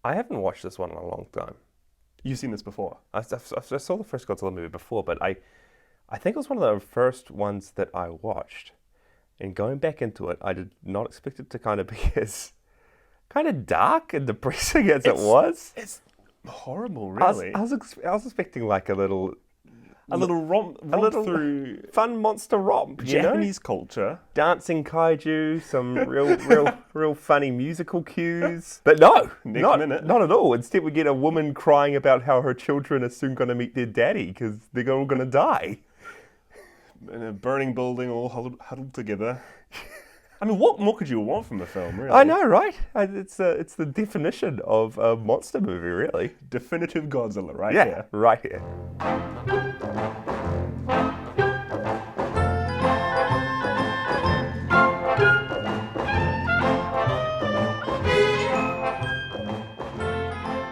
I haven't watched this one in a long time. You've seen this before. I saw the first Godzilla movie before, but I think it was one of the first ones that I watched. And going back into it, I did not expect it to kind of be as kind of dark and depressing as it was. It's horrible, I was, really. I was expecting like a little romp little through fun monster romp, Japanese culture. dancing kaiju, some real funny musical cues. But no, Next minute. not at all. Instead, we get a woman crying about how her children are soon going to meet their daddy because they're all going to die. In a burning building, all huddled together. I mean, what more could you want from the film, really? I know, right? It's the definition of a monster movie, really. Definitive Godzilla, right Yeah, here. right here.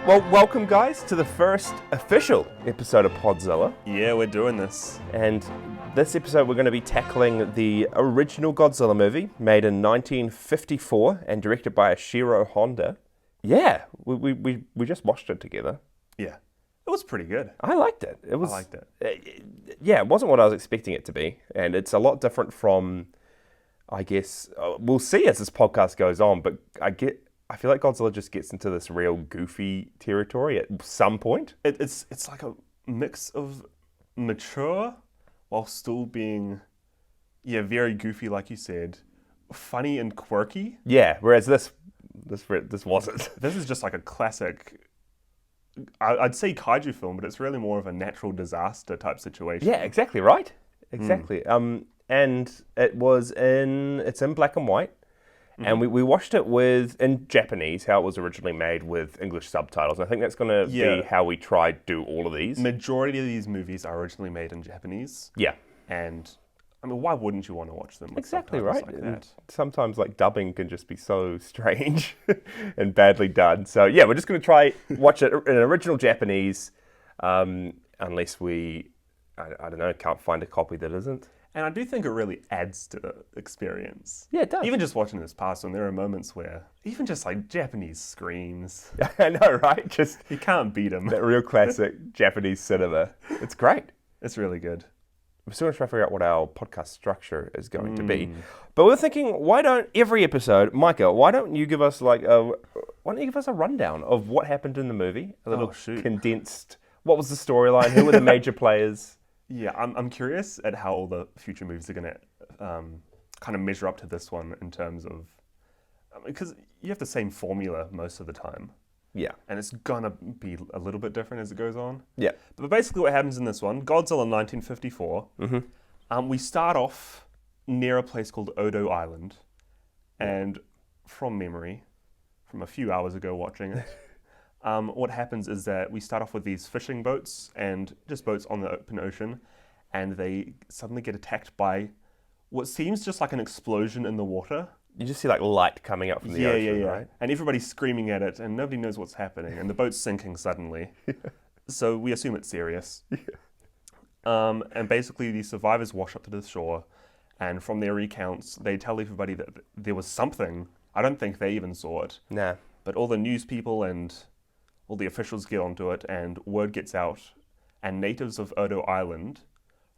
Well, welcome, guys, to the first official episode of Podzilla. Yeah, we're doing this. And this episode, we're going to be tackling the original Godzilla movie, made in 1954 and directed by Ishiro Honda. Yeah, we just watched it together. Yeah. It was pretty good. I liked it. I liked it. Yeah, it wasn't what I was expecting it to be. And it's a lot different from, I guess, we'll see as this podcast goes on, but I feel like Godzilla just gets into this real goofy territory at some point. It's like a mix of mature while still being, very goofy, like you said, funny and quirky. Yeah, whereas this wasn't. This is just like a classic, I'd say kaiju film, but it's really more of a natural disaster type situation. Yeah, exactly right. Exactly. And it's in black and white. And we watched it in Japanese, how it was originally made with English subtitles. And I think that's going to be how we try to do all of these. Majority of these movies are originally made in Japanese. Yeah. And, I mean, why wouldn't you want to watch them with Exactly subtitles right. like And that? sometimes like dubbing can just be so strange and badly done. So yeah, we're just going to try watch it in original Japanese, unless we, I don't know, can't find a copy that isn't. And I do think it really adds to the experience. Yeah, it does. Even just watching this past one, there are moments where, even just like Japanese screams, I know, right? Just you can't beat them. that real classic Japanese cinema. It's great. It's really good. We're still trying to figure out what our podcast structure is going to be. But we're thinking, why don't every episode, Micah, why don't you give us a rundown of what happened in the movie? A little condensed. What was the storyline? Who were the major players? Yeah, I'm curious at how all the future movies are going to kind of measure up to this one in terms of, because you have the same formula most of the time. Yeah. And it's going to be a little bit different as it goes on. Yeah. But basically what happens in this one, Godzilla 1954, we start off near a place called Odo Island. And from memory, from a few hours ago watching it, what happens is that we start off with these fishing boats and just boats on the open ocean, and they suddenly get attacked by what seems just like an explosion in the water. You just see like light coming up from the ocean, right? And everybody's screaming at it, and nobody knows what's happening, and the boat's sinking suddenly. So we assume it's serious. And basically the survivors wash up to the shore, and from their recounts, they tell everybody that there was something. I don't think they even saw it. Nah. But all the news people and all the officials get onto it, and word gets out, and natives of Odo Island,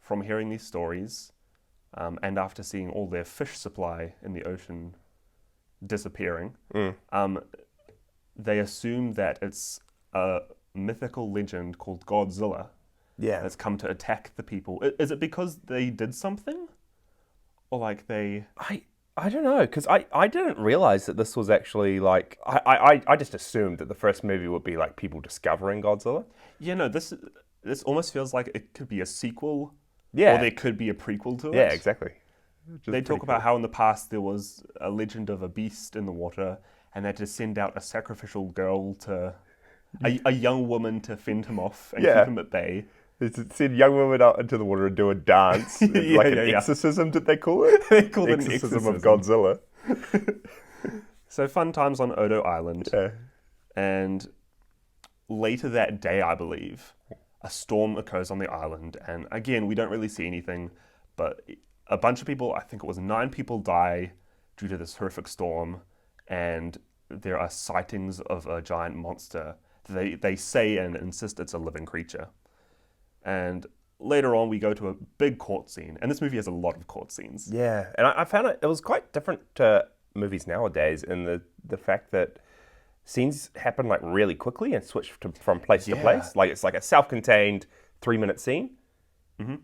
from hearing these stories, and after seeing all their fish supply in the ocean disappearing, they assume that it's a mythical legend called Godzilla that's come to attack the people. Is it because they did something? Or like they... I don't know, because I didn't realize that this was actually like... I just assumed that the first movie would be like people discovering Godzilla. Yeah, no, this almost feels like it could be a sequel, Yeah. or there could be a prequel to it. Yeah, exactly. They talk about how in the past there was a legend of a beast in the water, and they had to send out a sacrificial girl to... a young woman to fend him off and keep him at bay. It said young women out into the water and do a dance, like an exorcism, did they call it? They called it an exorcism of exorcism. Godzilla. So fun times on Odo Island. Yeah. And later that day, I believe, a storm occurs on the island. And again, we don't really see anything, but a bunch of people, I think it was 9 people, die due to this horrific storm. And there are sightings of a giant monster. They say and insist it's a living creature. And later on, we go to a big court scene. And this movie has a lot of court scenes. Yeah, and I found it was quite different to movies nowadays in the fact that scenes happen like really quickly and switch from place to place. Like it's like a self-contained 3-minute scene. Mm-hmm.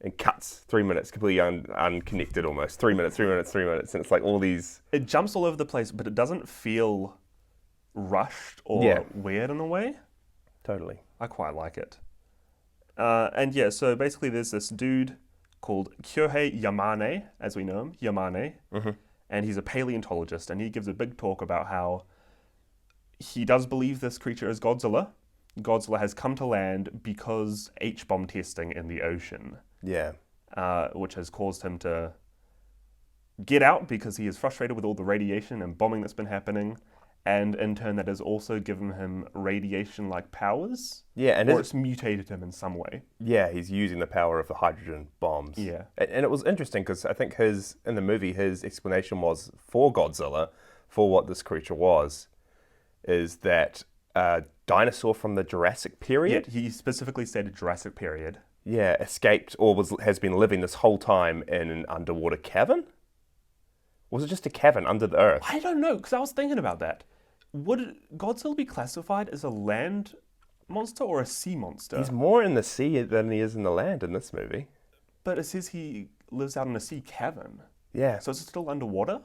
And cuts 3 minutes, completely unconnected almost. 3 minutes, 3 minutes, 3 minutes. And it's like all these... It jumps all over the place, but it doesn't feel rushed or weird in a way. Totally. I quite like it. So basically there's this dude called Kyohei Yamane, as we know him, Yamane. Mm-hmm. And he's a paleontologist, and he gives a big talk about how he does believe this creature is Godzilla. Godzilla has come to land because H-bomb testing in the ocean. Yeah. Which has caused him to get out because he is frustrated with all the radiation and bombing that's been happening. And in turn, that has also given him radiation-like powers. Yeah, and it's mutated him in some way. Yeah, he's using the power of the hydrogen bombs. Yeah. And it was interesting because I think in the movie, his explanation was for Godzilla, for what this creature was, is that dinosaur from the Jurassic period. Yeah, he specifically said Jurassic period. Yeah, escaped or has been living this whole time in an underwater cavern? Was it just a cavern under the earth? I don't know, because I was thinking about that. Would Godzilla be classified as a land monster or a sea monster? He's more in the sea than he is in the land in this movie. But it says he lives out in a sea cavern. Yeah. So is it still underwater?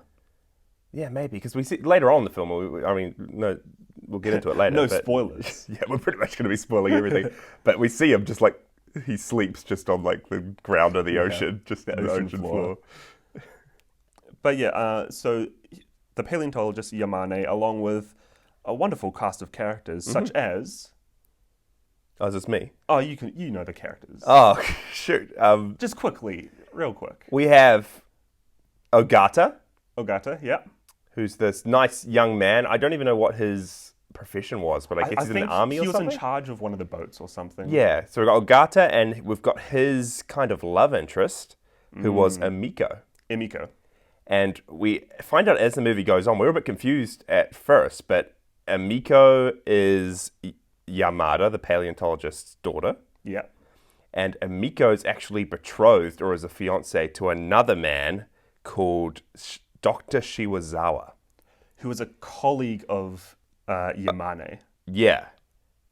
Yeah, maybe, because we see later on in the film, no, we'll get into it later. No spoilers. Yeah, we're pretty much going to be spoiling everything. But we see him just like, he sleeps just on like the ground of the ocean, just the ocean floor. But so the paleontologist Yamane, along with a wonderful cast of characters, such as... Oh, is this me? Oh, you know the characters. Oh, shoot. Just quickly, real quick. We have Ogata. Ogata, yeah. Who's this nice young man. I don't even know what his profession was, but I guess he's in the army or something? He was in charge of one of the boats or something. Yeah, so we've got Ogata, and we've got his kind of love interest, who was Emiko. And we find out as the movie goes on, we were a bit confused at first, but Emiko is Yamada, the paleontologist's daughter. Yeah. And Emiko's actually betrothed, or is a fiancé, to another man called Dr. Shiwazawa. Who was a colleague of Yamane. Yeah.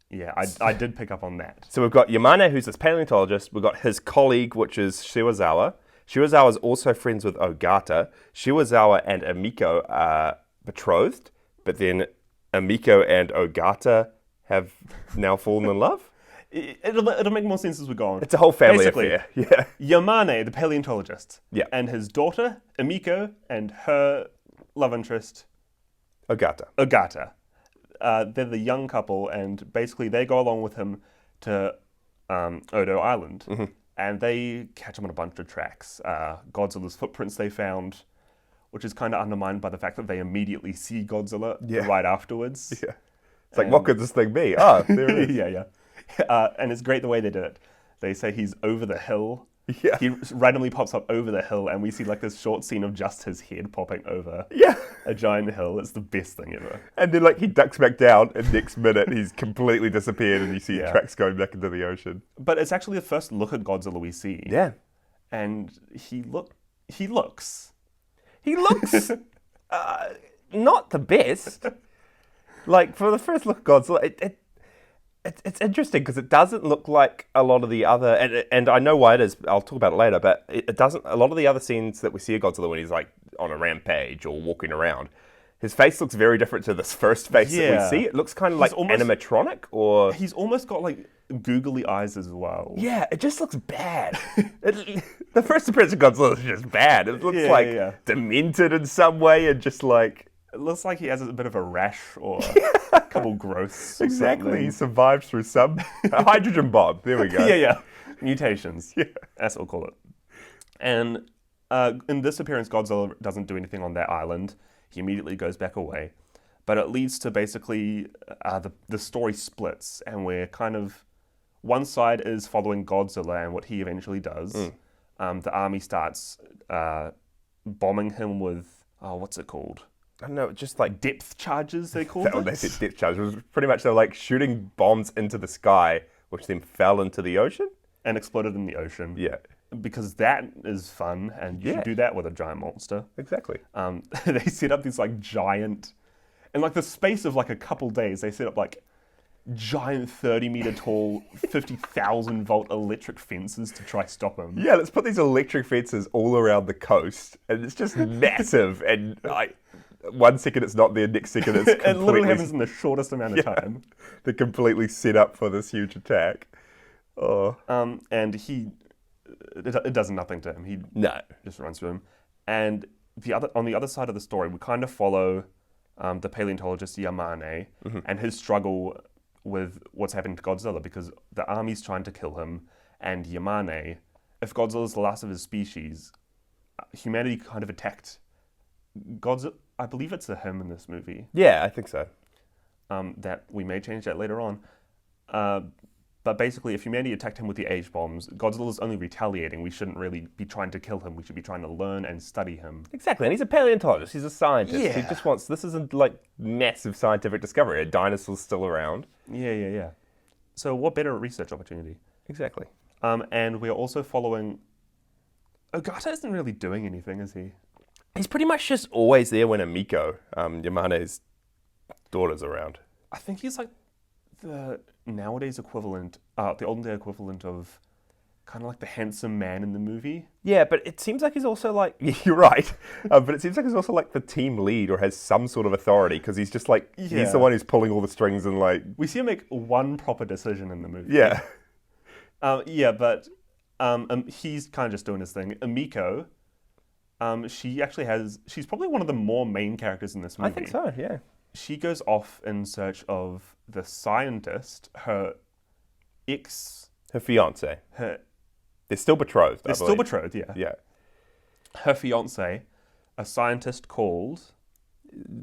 Yeah, I did pick up on that. So we've got Yamane, who's this paleontologist. We've got his colleague, which is Shiwazawa. Shiwazawa is also friends with Ogata. Shiwazawa and Emiko are betrothed, but then Emiko and Ogata have now fallen in love. It'll make more sense as we go on. It's a whole family affair. Yeah. Yamane, the paleontologist. Yeah. And his daughter, Emiko, and her love interest, Ogata. They're the young couple, and basically they go along with him to Odo Island. Mm-hmm. And they catch him on a bunch of tracks. Godzilla's footprints they found, which is kind of undermined by the fact that they immediately see Godzilla right afterwards. Yeah. It's like, what could this thing be? Ah, there it is. Yeah. And it's great the way they did it. They say he's over the hill. Yeah. He randomly pops up over the hill, and we see like this short scene of just his head popping over a giant hill. It's the best thing ever. And then like he ducks back down, and next minute he's completely disappeared, and you see tracks going back into the ocean. But it's actually the first look at Godzilla we see. Yeah. And he looks not the best. Like for the first look at Godzilla, it's interesting because it doesn't look like a lot of the other, and I know why it is. I'll talk about it later, but it doesn't. A lot of the other scenes that we see of Godzilla when he's like on a rampage or walking around, his face looks very different to this first face that we see. It looks kind of like animatronic, or he's almost got like googly eyes as well. Yeah, it just looks bad. The first appearance of Godzilla is just bad. It looks demented in some way, and just like. It looks like he has a bit of a rash or a couple growths. Exactly. Something. He survived through some hydrogen bomb. There we go. Yeah. Mutations. Yeah. That's what we'll call it. And in this appearance, Godzilla doesn't do anything on that island. He immediately goes back away. But it leads to basically the story splits, and we're kind of... One side is following Godzilla and what he eventually does. The army starts bombing him with... what's it called? I don't know, just like depth charges, they called they it. said depth charge. It was pretty much they were like shooting bombs into the sky, which then fell into the ocean. And exploded in the ocean. Yeah, Because that is fun, and you Yeah. should do that with a giant monster. exactly. They set up these like giant, in like the space of like a couple days, they set up like giant 30-meter tall, 50,000 volt electric fences to try stop him. Yeah, let's put these electric fences all around the coast, and it's just massive. And like 1 second it's not there, next second it's It literally completely. happens in the shortest amount of time. They're completely set up for this huge attack. Oh And it does nothing to him. He no! just runs through him. And on the other side of the story, we kind of follow the paleontologist Yamane and his struggle with what's happening to Godzilla, because the army's trying to kill him, and Yamane, if Godzilla's the last of his species, humanity kind of attacked Godzilla. I believe it's a him in this movie. Yeah, I think so. That we may change that later on. But basically, if humanity attacked him with the H-bombs, Godzilla's only retaliating. We shouldn't really be trying to kill him. We should be trying to learn and study him. Exactly, and he's a paleontologist. He's a scientist. He Yeah. just wants. This isn't like massive scientific discovery. A dinosaur's still around. Yeah. So what better research opportunity? Exactly. And we're also following... Ogata isn't really doing anything, is he? He's pretty much just always there when Amiko, Yamane's daughter's around. I think he's like the nowadays equivalent, the olden day equivalent of kind of like the handsome man in the movie. Yeah, but it seems like he's also like, you're right, but it seems like he's also like the team lead or has some sort of authority, because he's just like, he's Yeah. the one who's pulling all the strings and like, We see him make one proper decision in the movie. yeah. But he's kind of just doing his thing. Amiko, she's probably one of the more main characters in this movie. I think so, yeah. She goes off in search of the scientist, her Her fiance. her, They're still betrothed, I they're still believe. betrothed, yeah. Yeah. Her fiance, a scientist called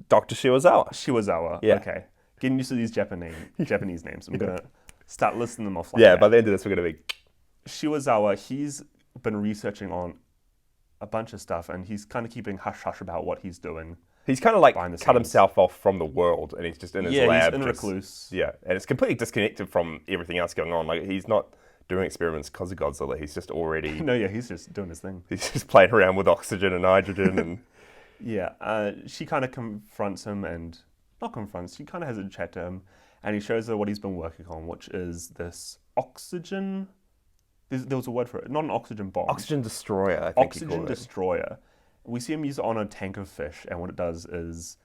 Dr. Shiwazawa. Shiwazawa. Yeah. Okay. Getting used to these Japanese names. I'm going to start listing them off like Yeah, that. by the end of this, we're going to be... Shiwazawa, he's been researching on a bunch of stuff, and he's kind of keeping hush-hush about what he's doing. He's kind of like Behind the cut scenes. himself off from the world, and he's just in his lab. he's in just- recluse. Yeah, and it's completely disconnected from everything else going on. Like, he's not doing experiments because of Godzilla. He's just already... No, yeah, he's just doing his thing. He's just playing around with oxygen and nitrogen and... Yeah, she kind of confronts him and... Not confronts, she kind of has a chat to him, and he shows her what he's been working on, which is this oxygen... There was a word for it. Not an oxygen bomb. Oxygen destroyer, I think he Oxygen called it. destroyer. We see him use it on a tank of fish, and what it does is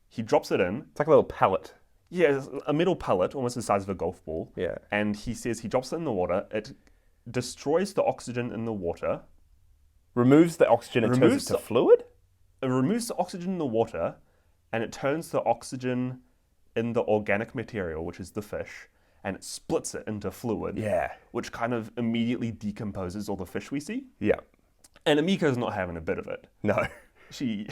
he drops it in. It's like a little pellet. Yeah, it's a metal pellet, almost the size of a golf ball. Yeah. And he says he drops it in the water. It destroys the oxygen in the water. Removes the oxygen and turns Removes it to the- fluid? It removes the oxygen in the water, and it turns the oxygen in the organic material, which is the fish, and it splits it into fluid. Yeah. Which kind of immediately decomposes all the fish we see. Yeah. And Amiko's not having a bit of it. No. She...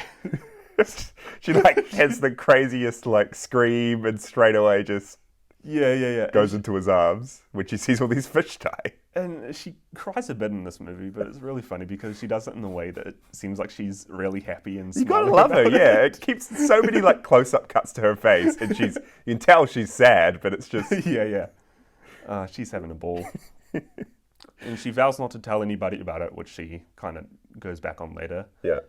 She like has the craziest like scream and straight away just Yeah. goes into his arms when she sees all these fish die. And she cries a bit in this movie, but it's really funny because she does it in a way that it seems like she's really happy and You gotta smiling love her, about yeah. it. It keeps so many like close-up cuts to her face, and you can tell she's sad, but it's just Yeah. She's having a ball. And she vows not to tell anybody about it, which she kind of goes back on later. yeah.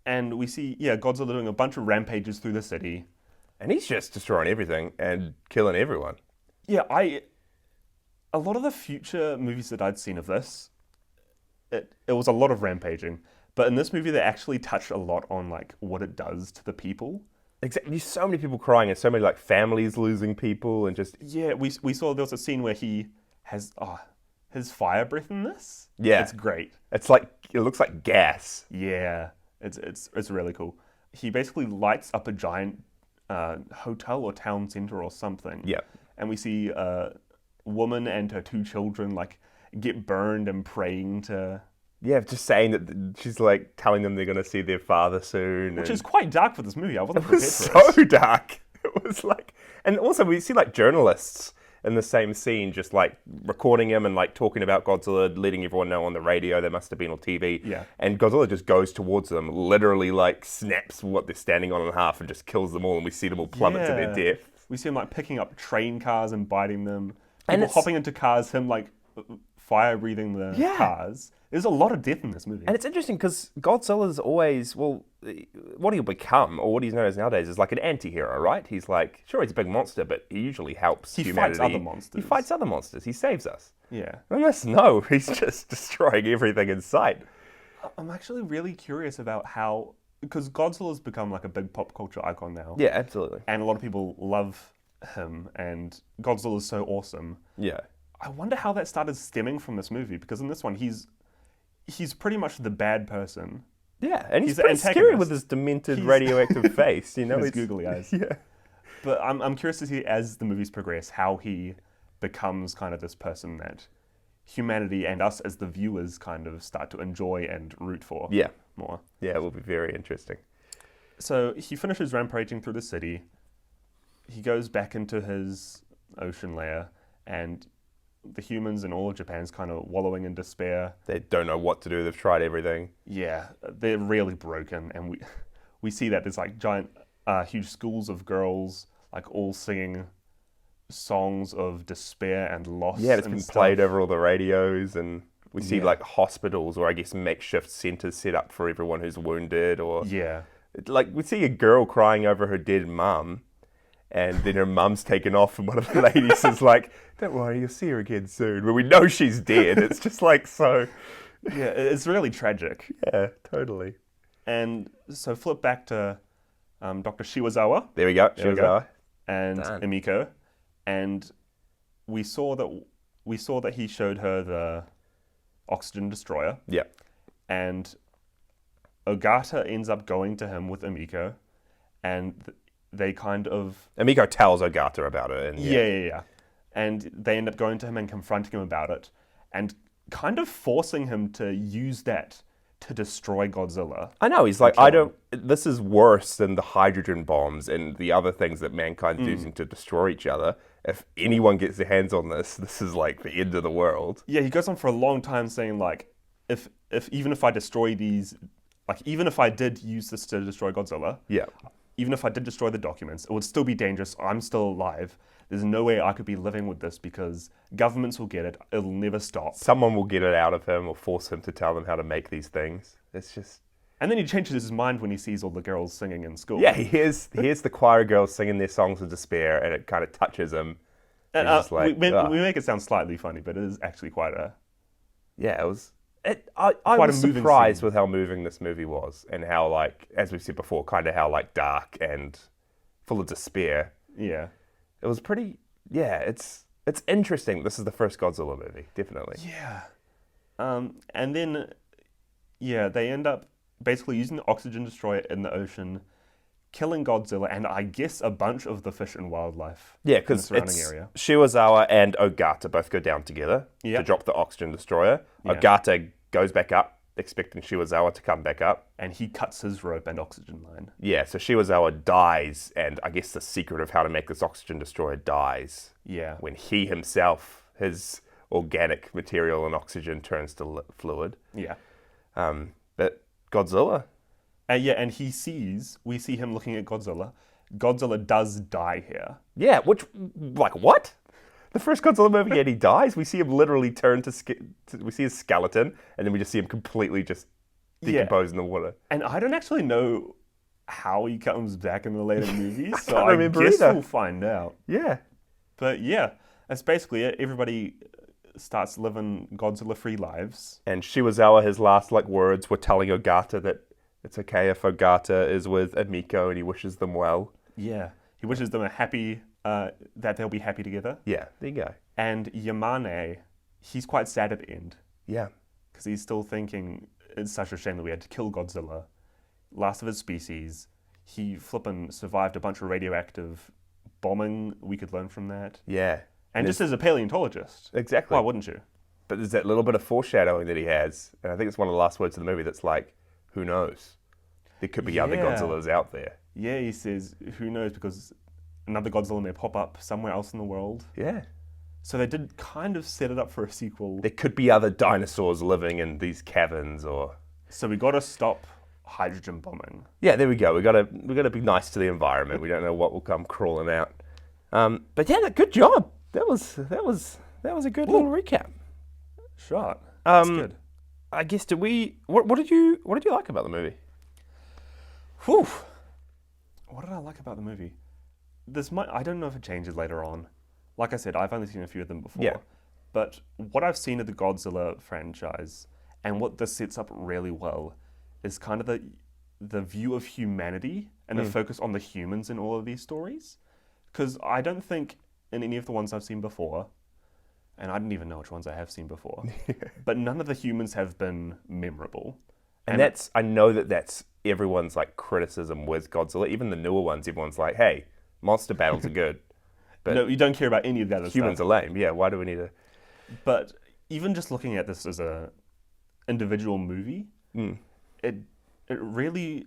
And we see, Godzilla doing a bunch of rampages through the city. And he's just destroying everything and killing everyone. Yeah, a lot of the future movies that I'd seen of this, it was a lot of rampaging. But in this movie, they actually touch a lot on like what it does to the people. Exactly. So many people crying, and so many like families losing people, and just Yeah, we saw there was a scene where he has his fire breath in this. Yeah. It's great. it's like it looks like gas. Yeah, it's really cool. He basically lights up a giant hotel or town center or something. Yeah. And we see a woman and her 2 children like get burned and praying to... Yeah, just saying that she's like telling them they're gonna see their father soon, Which and is quite dark for this movie. I wasn't it prepared was for it. so dark. It was like, and also we see like journalists in the same scene, just like recording him and like talking about Godzilla, letting everyone know on the radio. They must have been on TV. Yeah. And Godzilla just goes towards them, literally like snaps what they're standing on in half and just kills them all. And we see them all plummet to their death. We see him like picking up train cars and biting them. And People hopping into cars, him like fire breathing the cars. There's a lot of death in this movie. And it's interesting because Godzilla's always, well, what he'll become, or what he's known as nowadays, is like an anti-hero, right? He's like, sure, he's a big monster, but he usually helps humanity. He fights other monsters. He fights other monsters. He saves us. Yeah. And no, he's just destroying everything in sight. I'm actually really curious about how, because Godzilla's become like a big pop culture icon now. Yeah, absolutely. And a lot of people love him, and Godzilla's so awesome. Yeah. I wonder how that started stemming from this movie, because in this one, he's pretty much the bad person. Yeah, and he's the pretty scary with his demented radioactive face, you know? His googly eyes. Yeah. But I'm curious to see, as the movies progress, how he becomes kind of this person that humanity and us as the viewers kind of start to enjoy and root for more. Yeah, it will be very interesting. So he finishes rampaging through the city. He goes back into his ocean lair, and the humans in all of Japan's kind of wallowing in despair. They don't know what to do. They've tried everything. Yeah, they're really broken, and we see that there's like giant, huge schools of girls, like all singing songs of despair and loss. Yeah, it's been played over all the radios, and we see like hospitals, or I guess makeshift centers set up for everyone who's wounded, or like we see a girl crying over her dead mum. And then her mum's taken off, and one of the ladies is like, "Don't worry, you'll see her again soon." But we know she's dead. It's just like so. Yeah, it's really tragic. Yeah, totally. And so flip back to Dr. Shiwazawa. There we go. Shiwazawa and Emiko, and we saw that he showed her the oxygen destroyer. Yeah. And Ogata ends up going to him with Emiko, and they kind of... Emiko tells Ogata about it. And yeah. And they end up going to him and confronting him about it, and kind of forcing him to use that to destroy Godzilla. I know, he's like, this is worse than the hydrogen bombs and the other things that mankind's using to destroy each other. If anyone gets their hands on this is like the end of the world. Yeah, he goes on for a long time saying like, if even if I destroy these, like even if I did use this to destroy Godzilla, even if I did destroy the documents, it would still be dangerous. I'm still alive. There's no way I could be living with this because governments will get it. It'll never stop. Someone will get it out of him or force him to tell them how to make these things. It's just... And then he changes his mind when he sees all the girls singing in school. Yeah, he hears the choir girls singing their songs of despair, and it kind of touches him. And, we make it sound slightly funny, but it is actually quite a... Yeah, it was... I was surprised with how moving this movie was, and how, like, as we've said before, kind of how, like, dark and full of despair. Yeah. It was pretty... Yeah, it's interesting. This is the first Godzilla movie, definitely. Yeah. And then, they end up basically using the oxygen destroyer in the ocean, killing Godzilla, and I guess a bunch of the fish and wildlife in the surrounding area. Shiwazawa and Ogata both go down together to drop the oxygen destroyer. Yeah. Ogata goes back up, expecting Shiwazawa to come back up. And he cuts his rope and oxygen line. Yeah, so Shiwazawa dies, and I guess the secret of how to make this oxygen destroyer dies. Yeah. When he himself, his organic material and oxygen turns to fluid. Yeah. But Godzilla... and we see him looking at Godzilla. Godzilla does die here. Yeah, which, like, what? The first Godzilla movie, and he dies? We see him literally turn we see his skeleton, and then we just see him completely just decompose in the water. And I don't actually know how he comes back in the later movies, so I guess we'll find out. Yeah. But yeah, that's basically it. Everybody starts living Godzilla-free lives. And Shiwazawa, his last, like, words were telling Ogata that it's okay if Ogata is with Emiko and he wishes them well. Yeah. He wishes them that they'll be happy together. Yeah, there you go. And Yamane, he's quite sad at the end. Yeah. Because he's still thinking, it's such a shame that we had to kill Godzilla. Last of his species. He flippin' survived a bunch of radioactive bombing. We could learn from that. Yeah. And just as a paleontologist. Exactly. Why wouldn't you? But there's that little bit of foreshadowing that he has. And I think it's one of the last words of the movie that's like, who knows? There could be other Godzillas out there. Yeah, he says, who knows, because another Godzilla may pop up somewhere else in the world. Yeah. So they did kind of set it up for a sequel. There could be other dinosaurs living in these caverns, or So we got to stop hydrogen bombing. yeah, there we go. We gotta be nice to the environment. We don't know what will come crawling out. But yeah, good job. That was a good little recap. Sure. That's good. I guess what did you like about the movie? Whew. What did I like about the movie? I don't know if it changes later on. Like I said, I've only seen a few of them before. Yeah. But what I've seen of the Godzilla franchise, and what this sets up really well, is kind of the view of humanity and the focus on the humans in all of these stories. Because I don't think in any of the ones I've seen before, and I didn't even know which ones I have seen before, but none of the humans have been memorable. And I know that's everyone's like criticism with Godzilla. Even the newer ones, everyone's like, "Hey, monster battles are good." But no, you don't care about any of the other humans stuff. are lame. Yeah, why do we need to? But even just looking at this as a individual movie, it really,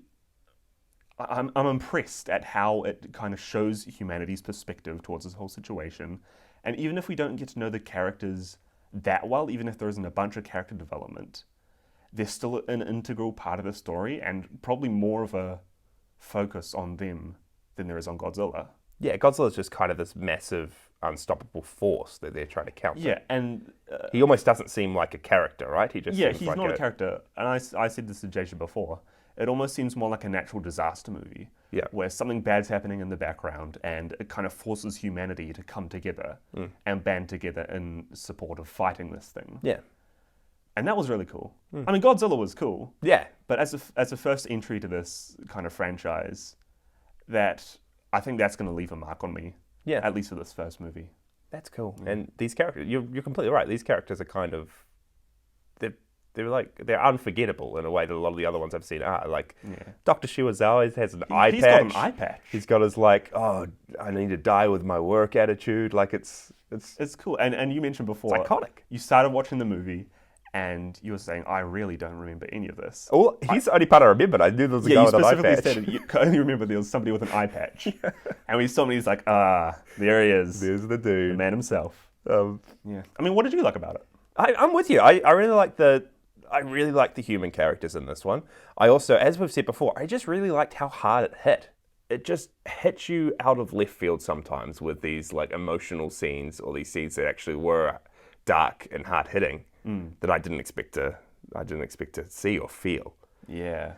I'm impressed at how it kind of shows humanity's perspective towards this whole situation. And even if we don't get to know the characters that well, even if there isn't a bunch of character development, they're still an integral part of the story, and probably more of a focus on them than there is on Godzilla. Yeah, Godzilla's just kind of this massive, unstoppable force that they're trying to counter. Yeah, and he almost doesn't seem like a character, right? He just seems he's like not a character. And I said this to Jason before. It almost seems more like a natural disaster movie. Yeah. Where something bad's happening in the background, and it kind of forces humanity to come together and band together in support of fighting this thing. Yeah. And that was really cool. I mean, Godzilla was cool. Yeah. But as a first entry to this kind of franchise, I think that's going to leave a mark on me. Yeah. At least for this first movie. That's cool. And these characters, you're completely right. These characters are kind of, they're unforgettable in a way that a lot of the other ones I've seen are. Like, Dr. Shiwazawa has an eye patch. He's got an eye patch. He's got his like, oh, I need to die with my work attitude. Like it's cool. And you mentioned before, it's iconic. You started watching the movie, and you were saying, I really don't remember any of this. Well, he's the only part I remembered. I knew there was a guy with an eye patch. You specifically said you only remember there was somebody with an eye patch. And we saw him, and he's like, there he is. There's the dude. The man himself. Yeah. I mean, what did you like about it? I'm with you. I really like the human characters in this one. I also, as we've said before, I just really liked how hard it hit. It just hits you out of left field sometimes with these like emotional scenes, or these scenes that actually were dark and hard hitting that I didn't expect to see or feel. Yeah.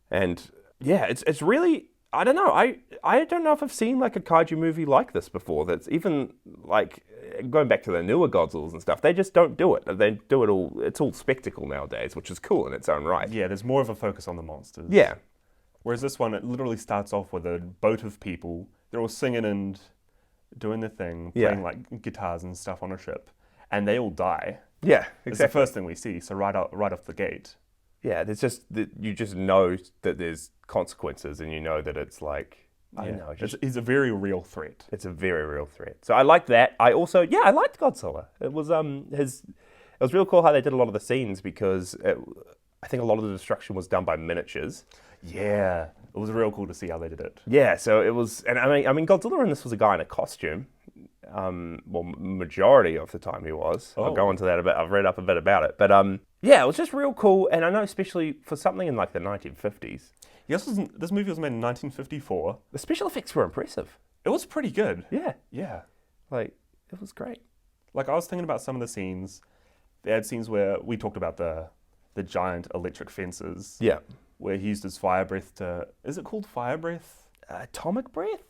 And yeah, it's really, I don't know. I don't know if I've seen like a kaiju movie like this before. That's even like going back to the newer Godzillas and stuff. They just don't do it. They do it all. It's all spectacle nowadays, which is cool in its own right. Yeah, there's more of a focus on the monsters. Yeah. Whereas this one, it literally starts off with a boat of people. They're all singing and doing their thing, playing like guitars and stuff on a ship, and they all die. Yeah, exactly. It's the first thing we see. So right off the gate. Yeah, there's just you just know that there's consequences, and you know that it's like I don't know. It's a very real threat. It's a very real threat. So I like that. I also I liked Godzilla. It was it was real cool how they did a lot of the scenes, because I think a lot of the destruction was done by miniatures. Yeah, it was real cool to see how they did it. Yeah, so it was, and I mean Godzilla in this was a guy in a costume. Well, majority of the time he was. I'll go into that a bit. I've read up a bit about it, but yeah, it was just real cool. And I know, especially for something in like the 1950s. Yes, this movie was made in 1954. The special effects were impressive. It was pretty good. Yeah, Yeah. like it was great. Like, I was thinking about some of the scenes. They had scenes where we talked about the giant electric fences. Yeah, Where he used his fire breath to... Is it called fire breath? atomic breath.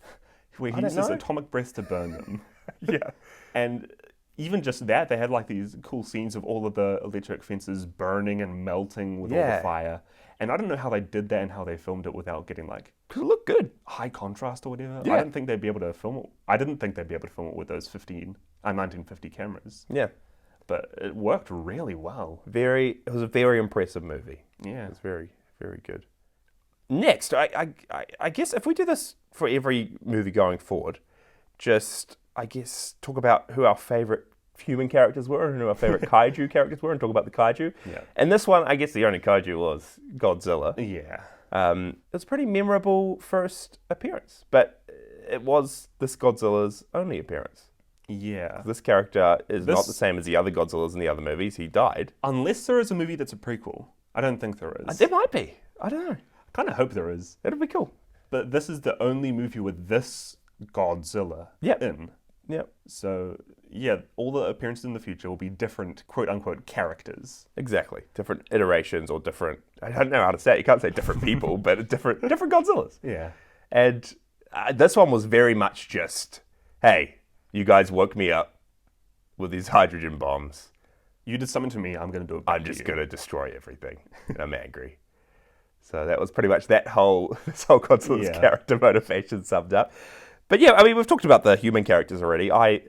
Where he I don't used his know. atomic breath to burn them. Yeah, And even just that, they had like these cool scenes of all of the electric fences burning and melting with all the fire. And I don't know how they did that and how they filmed it without getting like because it looked good. high contrast or whatever. Yeah. I didn't think they'd be able to film it. I didn't think they'd be able to film it with those 1950 cameras. Yeah, But it worked really well. it was a very impressive movie. Yeah. It was very, very good. Next, I guess if we do this for every movie going forward, just, I guess, talk about who our favourite human characters were and who our favourite kaiju characters were, and talk about the kaiju. Yeah. And this one, I guess the only kaiju was Godzilla. Yeah. It was a pretty memorable first appearance, but it was this Godzilla's only appearance. Yeah. This character is not the same as the other Godzillas in the other movies. He died. Unless there is a movie that's a prequel. I don't think there is. There might be. I don't know. I kind of hope there is. It'll be cool. But this is the only movie with this Godzilla in. Yep. So, yeah, all the appearances in the future will be different, quote-unquote, characters. Exactly. Different iterations or different... I don't know how to say it. You can't say different people, but different Godzillas. Yeah. And this one was very much just, hey, you guys woke me up with these hydrogen bombs. You did something to me, I'm going to do it back I'm just going to destroy everything. And I'm angry. So that was pretty much this whole Godzilla's character motivation summed up. But yeah, I mean, we've talked about the human characters already. I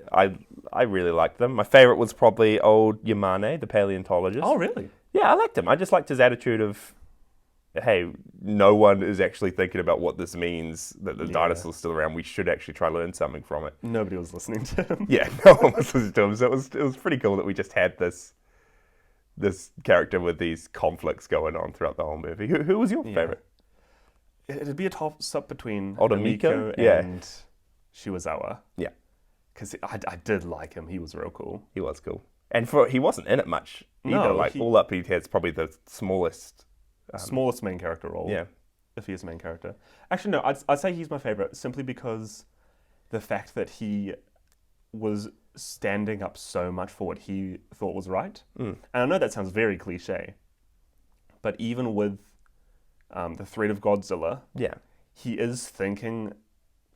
really liked them. My favorite was probably old Yamane, the paleontologist. Oh, really? Yeah, I liked him. I just liked his attitude of, hey, no one is actually thinking about what this means, that the dinosaur's still around. We should actually try to learn something from it. Nobody was listening to him. Yeah, no one was listening to him. So it was pretty cool that we just had this character with these conflicts going on throughout the whole movie. Who was your favorite? It'd be a toss-up between Omiko and Shiwazawa. Yeah. Because I did like him. He was real cool. He was cool. And he wasn't in it much either. No, all up, he has probably the smallest main character role. Yeah. If he is a main character. Actually, no, I'd say he's my favorite simply because the fact that he was standing up so much for what he thought was right. And I know that sounds very cliche, but even with the threat of Godzilla, he is thinking,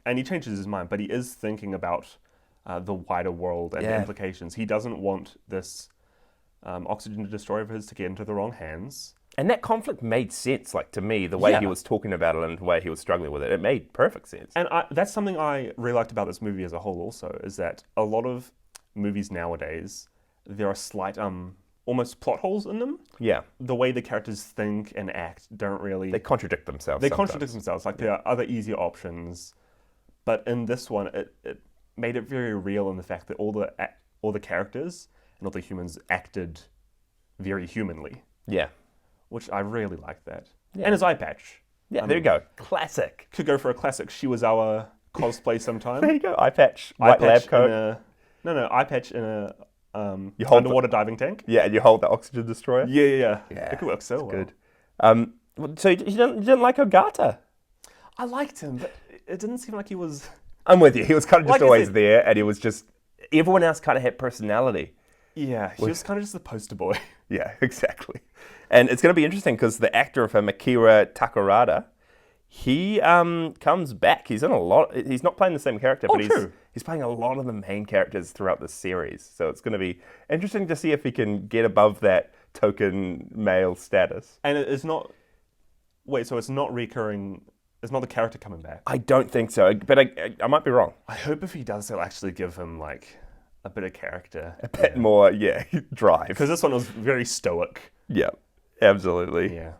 and he changes his mind, but he is thinking about the wider world and the implications. He doesn't want this oxygen destroyer of his to get into the wrong hands. And that conflict made sense, like, to me, the way he was talking about it and the way he was struggling with it. It made perfect sense. And that's something I really liked about this movie as a whole also, is that a lot of movies nowadays, there are slight, almost plot holes in them. Yeah. The way the characters think and act don't really... They contradict themselves Like, there are other easier options. But in this one, it made it very real in the fact that all the characters and all the humans acted very humanly. Yeah. Which I really liked that. Yeah. And his eye patch. Yeah, there you go. Classic. Could go for a classic Shiwazawa cosplay sometime. There you go. Eye patch. White lab coat. Eye patch in a underwater diving tank. Yeah, and you hold the oxygen destroyer. Yeah. It could work so well. Good. So you didn't like Ogata? I liked him, but it didn't seem like he was... I'm with you. He was kind of just always there, and he was just... Everyone else kind of had personality. Yeah, he was kind of just the poster boy. Yeah, exactly. And it's going to be interesting because the actor of him, Akira Takarada, he comes back. He's in a lot. He's not playing the same character, but he's playing a lot of the main characters throughout the series. So it's going to be interesting to see if he can get above that token male status. And it's not... Wait, so it's not recurring... It's not the character coming back? I don't think so, but I might be wrong. I hope if he does, they'll actually give him, like, a bit of character. A bit more, drive. Because this one was very stoic. Yeah, absolutely. Yeah.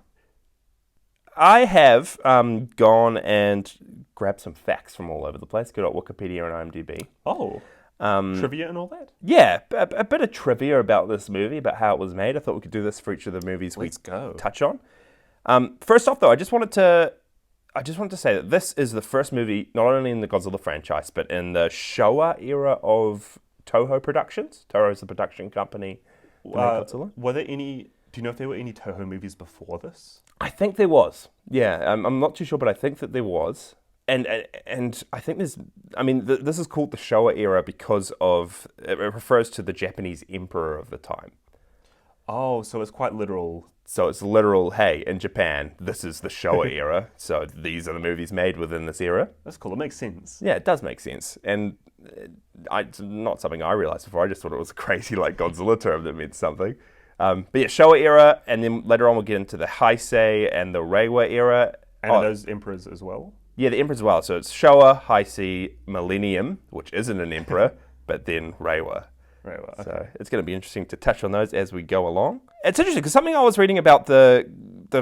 I have gone and grabbed some facts from all over the place. Good old Wikipedia and IMDb. Oh. Trivia and all that? Yeah, a bit of trivia about this movie, about how it was made. I thought we could do this for each of the movies we touch on. First off, though, I just wanted to say that this is the first movie, not only in the Godzilla franchise, but in the Showa era of Toho Productions. Toho is the production company that made Godzilla. Were there any... Do you know if there were any Toho movies before this? I think there was. Yeah, I'm not too sure, but I think that there was. And I think there's... I mean, this is called the Showa era because of... It refers to the Japanese emperor of the time. Oh, so it's quite literal. So it's literal, hey, in Japan, this is the Showa era, so these are the movies made within this era. That's cool. It makes sense. Yeah, it does make sense. And it's not something I realized before. I just thought it was a crazy, like, Godzilla term that meant something. But yeah, Showa era, and then later on we'll get into the Heisei and the Reiwa era. And those emperors as well? Yeah, the emperors as well. So it's Showa, Heisei, Millennium, which isn't an emperor, but then Reiwa. Okay. So it's going to be interesting to touch on those as we go along. It's interesting because something I was reading about the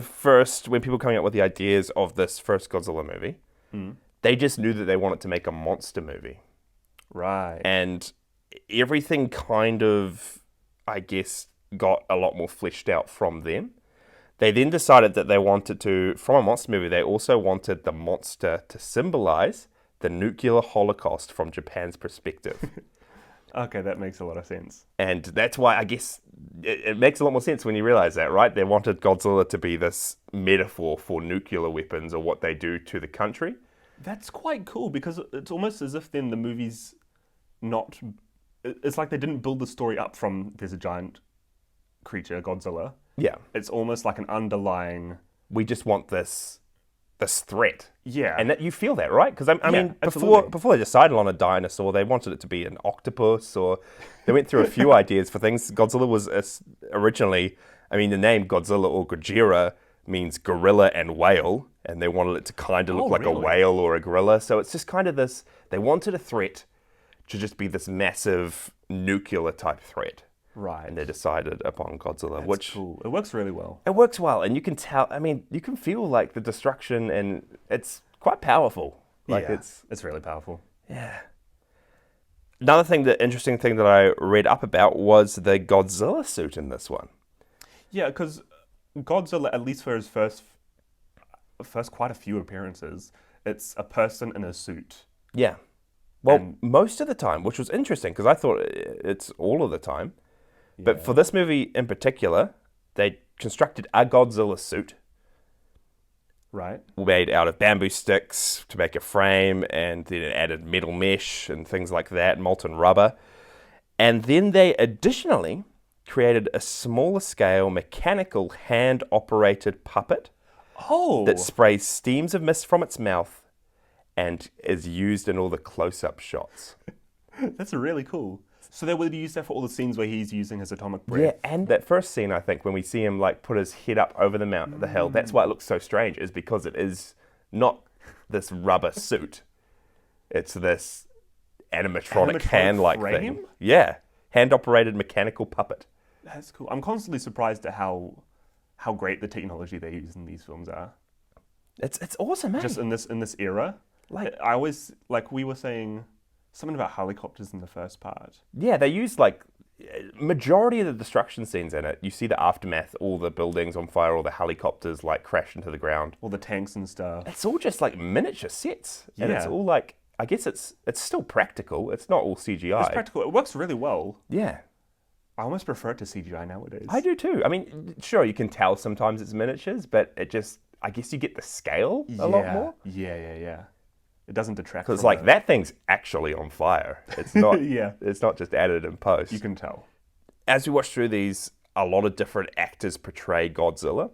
first, when people were coming up with the ideas of this first Godzilla movie, they just knew that they wanted to make a monster movie. Right. And everything kind of, I guess, got a lot more fleshed out from them. They then decided that they wanted to, from a monster movie, they also wanted the monster to symbolize the nuclear holocaust from Japan's perspective. Okay, that makes a lot of sense. And that's why I guess it makes a lot more sense when you realize that, right? They wanted Godzilla to be this metaphor for nuclear weapons or what they do to the country. That's quite cool because it's almost as if then the movie's not... It's like they didn't build the story up from there's a giant creature, Godzilla. Yeah. It's almost like an underlying... We just want this threat. Yeah. And that you feel that, right? Because I mean, absolutely. before they decided on a dinosaur, they wanted it to be an octopus, or they went through a few ideas for things. Godzilla was originally, I mean, the name Godzilla or Gojira means gorilla and whale, and they wanted it to kind of look like really? a whale or a gorilla. So it's just kind of this, they wanted a threat to just be this massive nuclear type threat. Right. And they decided upon Godzilla, That's which cool. It works really well. it works well, and you can tell. I mean, you can feel like the destruction, and it's quite powerful. Like it's really powerful. yeah. Another thing, the interesting thing that I read up about was the Godzilla suit in this one. Yeah, because Godzilla, at least for his first quite a few appearances, it's a person in a suit. Yeah. Well, And- most of the time, which was interesting because I thought it's all of the time. But Yeah. for this movie in particular, they constructed a Godzilla suit Right. made out of bamboo sticks to make a frame, and then it added metal mesh and things like that, molten rubber. And then they additionally created a smaller scale mechanical hand-operated puppet Oh! that sprays steams of mist from its mouth and is used in all the close-up shots. That's really cool. So they would use that for all the scenes where he's using his atomic breath. Yeah, and that first scene, I think, when we see him like put his head up over the hill, that's why it looks so strange, is because it is not this rubber suit. It's this animatronic hand-like frame? thing. Yeah, hand-operated mechanical puppet. That's cool. I'm constantly surprised at how great the technology they use in these films are. It's awesome, eh? Just in this era. Like- I always, like we were saying something about helicopters in the first part. Yeah, they use like majority of the destruction scenes in it. You see the aftermath, all the buildings on fire, all the helicopters like crash into the ground. All the tanks and stuff. It's all just like miniature sets, and it's Yeah. all like, I guess it's still practical. It's not all CGI. It's practical. It works really well. Yeah, I almost prefer it to CGI nowadays. I do too. I mean, sure, you can tell sometimes it's miniatures, but it just, I guess you get the scale a lot more. Yeah. It doesn't detract Because from like it. that thing's actually on fire. It's not. Yeah. It's not just added in post. You can tell. As we watch through these, a lot of different actors portray Godzilla.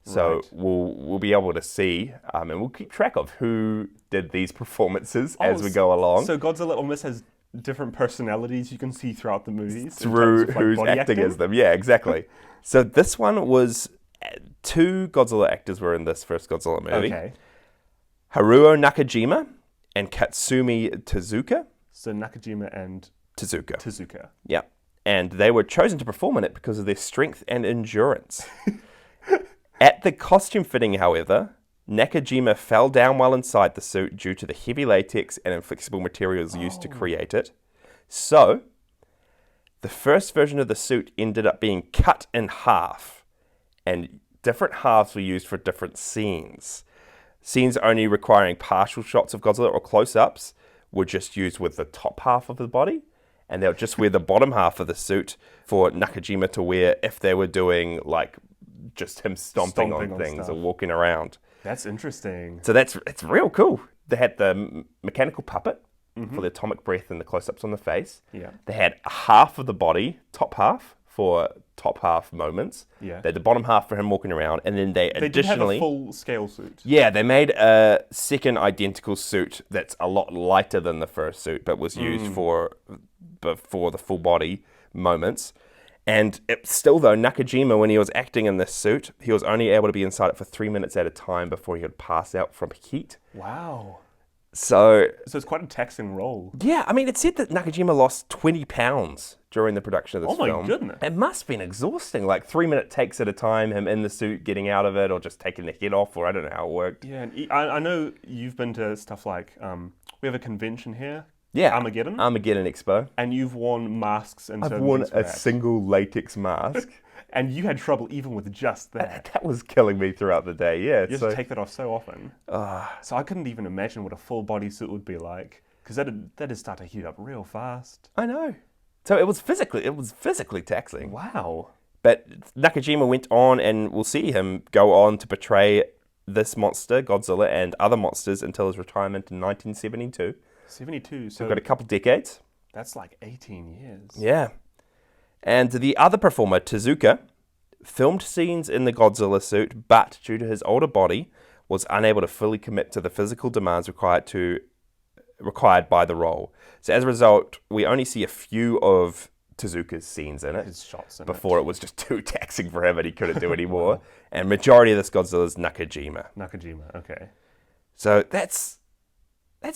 So Right. we'll be able to see, and we'll keep track of who did these performances as we go along. So Godzilla almost has different personalities you can see throughout the movies. in Through terms of, like, who's body acting as them. Yeah, exactly. So this one was, two Godzilla actors were in this first Godzilla movie. Okay. Haruo Nakajima and Katsumi Tezuka. So Nakajima and Tezuka. Tezuka. Yeah. And they were chosen to perform in it because of their strength and endurance. At the costume fitting, however, Nakajima fell down while inside the suit due to the heavy latex and inflexible materials used to create it. So, the first version of the suit ended up being cut in half, and different halves were used for different scenes. Scenes only requiring partial shots of Godzilla or close-ups were just used with the top half of the body, and they'll just wear the bottom half of the suit for Nakajima to wear if they were doing like just him stomping on things stuff. or walking around. That's interesting. So it's real cool. They had the mechanical puppet for the atomic breath and the close-ups on the face. Yeah. They had half of the body, top half, for top half moments. Yeah. They had the bottom half for him walking around, and then they They did have a additionally... full scale suit. Yeah, they made a second identical suit that's a lot lighter than the first suit, but was used for the full body moments. And still, though, Nakajima, when he was acting in this suit, he was only able to be inside it for 3 minutes at a time before he would pass out from heat. Wow. So, So it's quite a taxing role. yeah, I mean, it said that Nakajima lost 20 pounds during the production of this Oh my film. goodness. It must have been exhausting, like 3 minute takes at a time, him in the suit, getting out of it, or just taking the head off, or I don't know how it worked. Yeah, and I know you've been to stuff like, we have a convention here, Yeah. Armageddon, Armageddon Expo. and you've worn masks and I've certain worn things for a that. single latex mask. And you had trouble even with just that. That was killing me throughout the day, yeah. You have So, to take that off so often. So I couldn't even imagine what a full body suit would be like, because that'd start to heat up real fast. I know. So it was physically taxing. Wow. But Nakajima went on, and we'll see him go on to portray this monster, Godzilla, and other monsters until his retirement in 1972. 72. So we've got a couple decades. That's like 18 years. Yeah. And the other performer, Tezuka, filmed scenes in the Godzilla suit, but due to his older body, was unable to fully commit to the physical demands required by the role. So as a result, we only see a few of Tezuka's scenes in it. His shots in before it was just too taxing for him and he couldn't do any more. And majority of this Godzilla is Nakajima. Nakajima, okay. So that's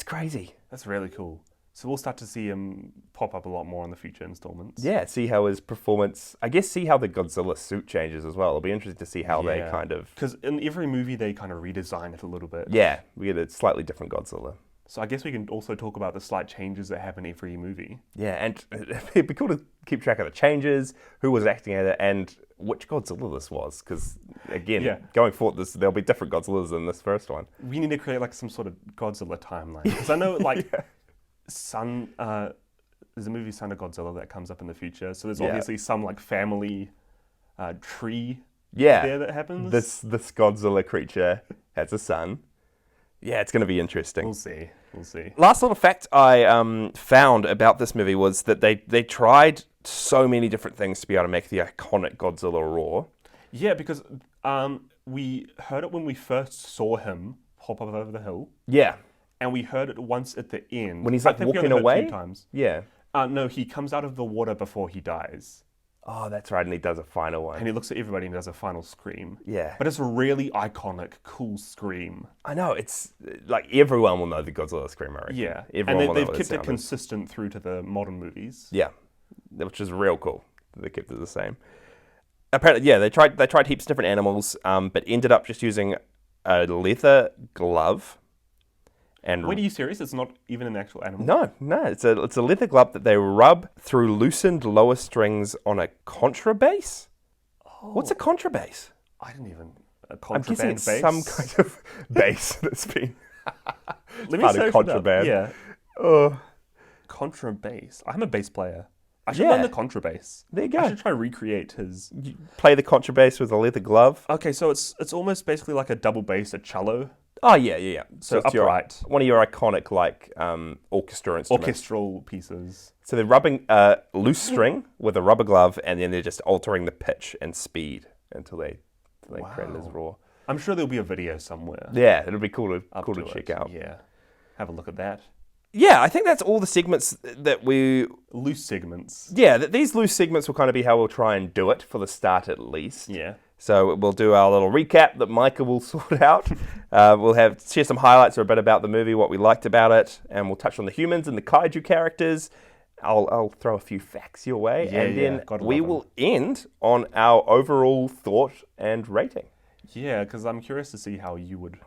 crazy. That's really cool. So we'll start to see him pop up a lot more in the future installments. Yeah, see how his performance, I guess see how the Godzilla suit changes as well. It'll be interesting to see how they kind of... Because in every movie they kind of redesign it a little bit. Yeah, we get a slightly different Godzilla. So I guess we can also talk about the slight changes that happen every movie. Yeah, and it'd be cool to keep track of the changes, who was acting at it, and which Godzilla this was. Because, again, going forward, there'll be different Godzillas in this first one. We need to create like some sort of Godzilla timeline. Because I know like there's a movie Son of Godzilla that comes up in the future. So there's obviously some like family tree there that happens. This Godzilla creature has a son. Yeah, it's going to be interesting. We'll see. Last little fact I found about this movie was that they tried so many different things to be able to make the iconic Godzilla roar. Yeah, because we heard it when we first saw him hop up over the hill. Yeah. And we heard it once at the end. When he's like walking away? 2 times. Yeah. No, he comes out of the water before he dies. Oh, that's right, and he does a final one. And he looks at everybody and does a final scream. Yeah. But it's a really iconic, cool scream. I know, it's like everyone will know the Godzilla scream, I reckon. Yeah. Everyone will know they've what kept it sound is. consistent through to the modern movies. Yeah, which is real cool. They kept it the same. Apparently, yeah, they tried heaps of different animals, but ended up just using a leather glove. And wait, are you serious? It's not even an actual animal? No, it's a leather glove that they rub through loosened lower strings on a contrabass. Oh. What's a contrabass? I didn't even... A I'm guessing contraband it's bass? some kind of bass that's been Let me part search of contraband. it up. Yeah. Contrabass. I'm a bass player. I should learn the contrabass. There you go. I should try recreate his... You play the contrabass with a leather glove. Okay, so it's almost basically like a double bass, a cello. Oh, yeah. So it's upright. One of your iconic, like, orchestra instruments. Orchestral pieces. So they're rubbing a loose string with a rubber glove, and then they're just altering the pitch and speed until they create this roar. I'm sure there'll be a video somewhere. Yeah, it'll be cool to check out. Yeah. Have a look at that. Yeah, I think that's all the segments that we... Loose segments. Yeah, these loose segments will kind of be how we'll try and do it for the start at least. Yeah. So we'll do our little recap that Micah will sort out. We'll share some highlights or a bit about the movie, what we liked about it, and we'll touch on the humans and the kaiju characters. I'll throw a few facts your way, and then we will end on our overall thought and rating. Yeah, because I'm curious to see how you would...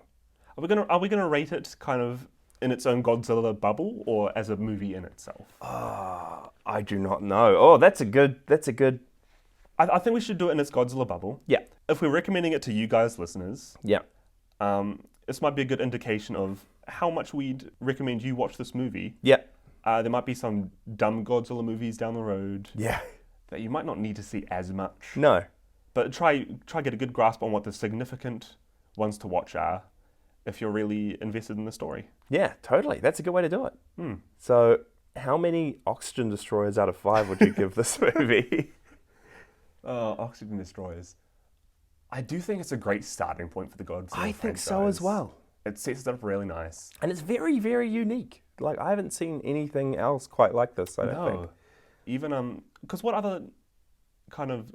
Are we gonna rate it kind of in its own Godzilla bubble or as a movie in itself? I do not know. Oh, that's a good... I think we should do it in its Godzilla bubble. Yeah. If we're recommending it to you guys, listeners, Yeah. this might be a good indication of how much we'd recommend you watch this movie. Yeah. There might be some dumb Godzilla movies down the road Yeah. that you might not need to see as much. No. But try get a good grasp on what the significant ones to watch are if you're really invested in the story. Yeah, totally. That's a good way to do it. So how many oxygen destroyers out of 5 would you give this movie? Oxygen Destroyers. I do think it's a great starting point for the Godzilla I think franchise. so as well. It sets it up really nice. And it's very, very unique. Like, I haven't seen anything else quite like this, I don't think. Even, because what other kind of,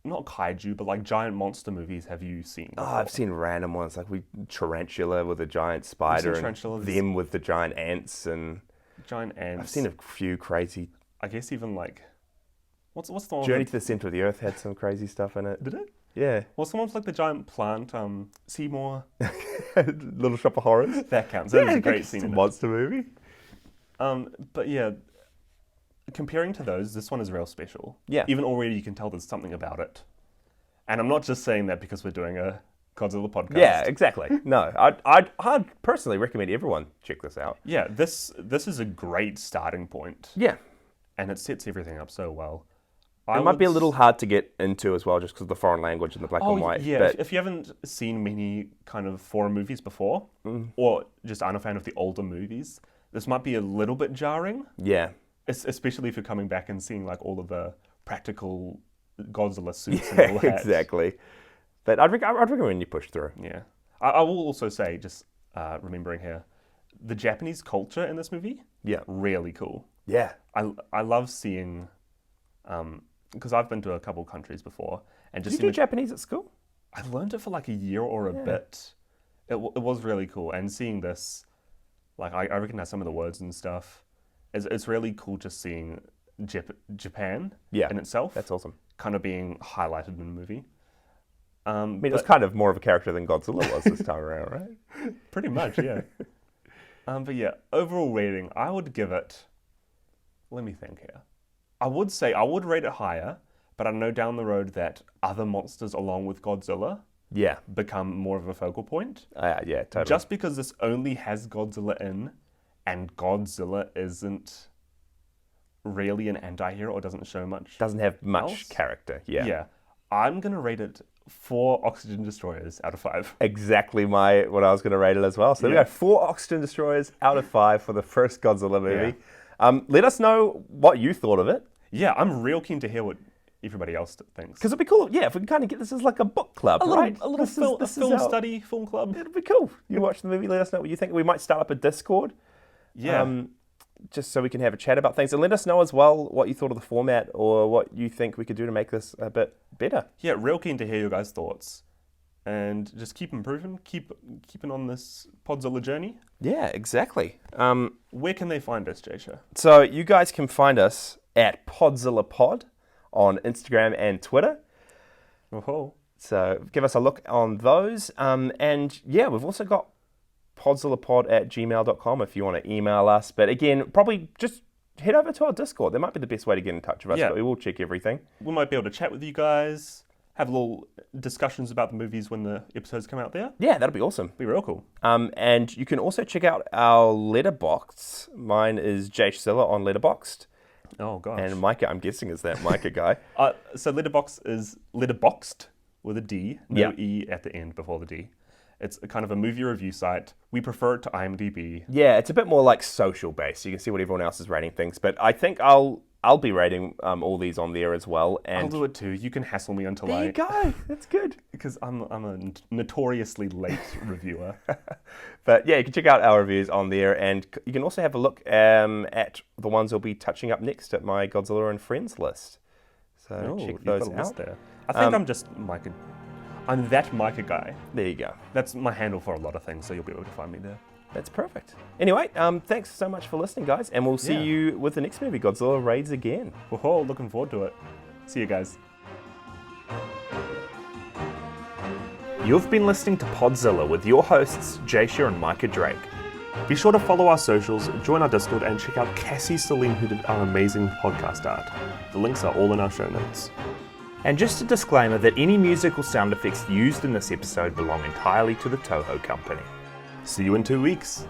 not kaiju, but like giant monster movies have you seen before? I've seen random ones, like Tarantula with a giant spider, and them with the giant ants, and... Giant ants. I've seen a few crazy... I guess even like... What's the one? Journey to the Center of the Earth had some crazy stuff in it. Did it? Yeah. Well, someone's like the giant plant, Seymour. Little Shop of Horrors. That counts. That was a great scene. It's a monster movie. But yeah, comparing to those, this one is real special. Yeah. Even already you can tell there's something about it. And I'm not just saying that because we're doing a Godzilla podcast. Yeah, exactly. No, I'd personally recommend everyone check this out. Yeah, this is a great starting point. Yeah. and it sets everything up so well. It might be a little hard to get into as well, just because of the foreign language and the black and white. Yeah, but if you haven't seen many kind of foreign movies before, or just aren't a fan of the older movies, this might be a little bit jarring. Yeah. Especially if you're coming back and seeing like all of the practical Godzilla suits and all that. Exactly. But I'd recommend you push through. Yeah. I will also say, just remembering here, the Japanese culture in this movie, really cool. Yeah. I love seeing, because I've been to a couple countries before, and just Did you do Japanese at school? I learned it for like a year or a bit. It was really cool, and seeing this, like I recognize some of the words and stuff. It's really cool just seeing Japan in itself. That's awesome. Kind of being highlighted in the movie. I mean, it was kind of more of a character than Godzilla was this time around, right? Pretty much, yeah. But yeah, overall rating, I would give it, let me think here. I would say I would rate it higher, but I know down the road that other monsters along with Godzilla become more of a focal point. Yeah, totally. Just because this only has Godzilla in, and Godzilla isn't really an anti-hero or doesn't show much. Doesn't have much else. character, Yeah. I'm going to rate it 4 oxygen destroyers out of 5. Exactly what I was going to rate it as well. So we got 4 oxygen destroyers out of 5 for the first Godzilla movie. Let us know what you thought of it. Yeah, I'm real keen to hear what everybody else thinks. Because it'd be cool, if we can kind of get this as like a book club, right? A little film study, film club. It'd be cool. You watch the movie, let us know what you think. We might start up a Discord. Yeah. Just so we can have a chat about things. And let us know as well what you thought of the format or what you think we could do to make this a bit better. Yeah, real keen to hear your guys' thoughts. And just keep improving, keeping on this Podzilla journey. Yeah, exactly. Where can they find us, Jasha? So you guys can find us at Podzilla Pod on Instagram and Twitter. Oh. So give us a look on those. And yeah, we've also got podzillapod@gmail.com if you want to email us. But again, probably just head over to our Discord. That might be the best way to get in touch with us, but we will check everything. We might be able to chat with you guys, have little discussions about the movies when the episodes come out there. Yeah, that'll be awesome. Be real cool. And you can also check out our Letterboxd. Mine is Jasilla on Letterboxd. Oh, gosh. And Micah, I'm guessing, is that Micah guy. So Letterboxd is Letterboxd with a D, no E at the end before the D. It's a kind of a movie review site. We prefer it to IMDb. Yeah, it's a bit more like social based. You can see what everyone else is rating things. But I think I'll be rating all these on there as well. And I'll do it too. You can hassle me until there you go. That's good. Because I'm a notoriously late reviewer. But yeah, you can check out our reviews on there. And you can also have a look at the ones we'll be touching up next at my Godzilla and Friends list. So check those out. There. I think I'm just Micah. I'm that Micah guy. There you go. That's my handle for a lot of things, so you'll be able to find me there. That's perfect. Anyway, thanks so much for listening, guys, and we'll see you with the next movie, Godzilla Raids Again. Oh, looking forward to it. See you guys. You've been listening to Podzilla with your hosts, Jasha and Micah Drake. Be sure to follow our socials, join our Discord, and check out Cassie Celine, who did our amazing podcast art. The links are all in our show notes. And just a disclaimer that any musical sound effects used in this episode belong entirely to the Toho Company. See you in 2 weeks.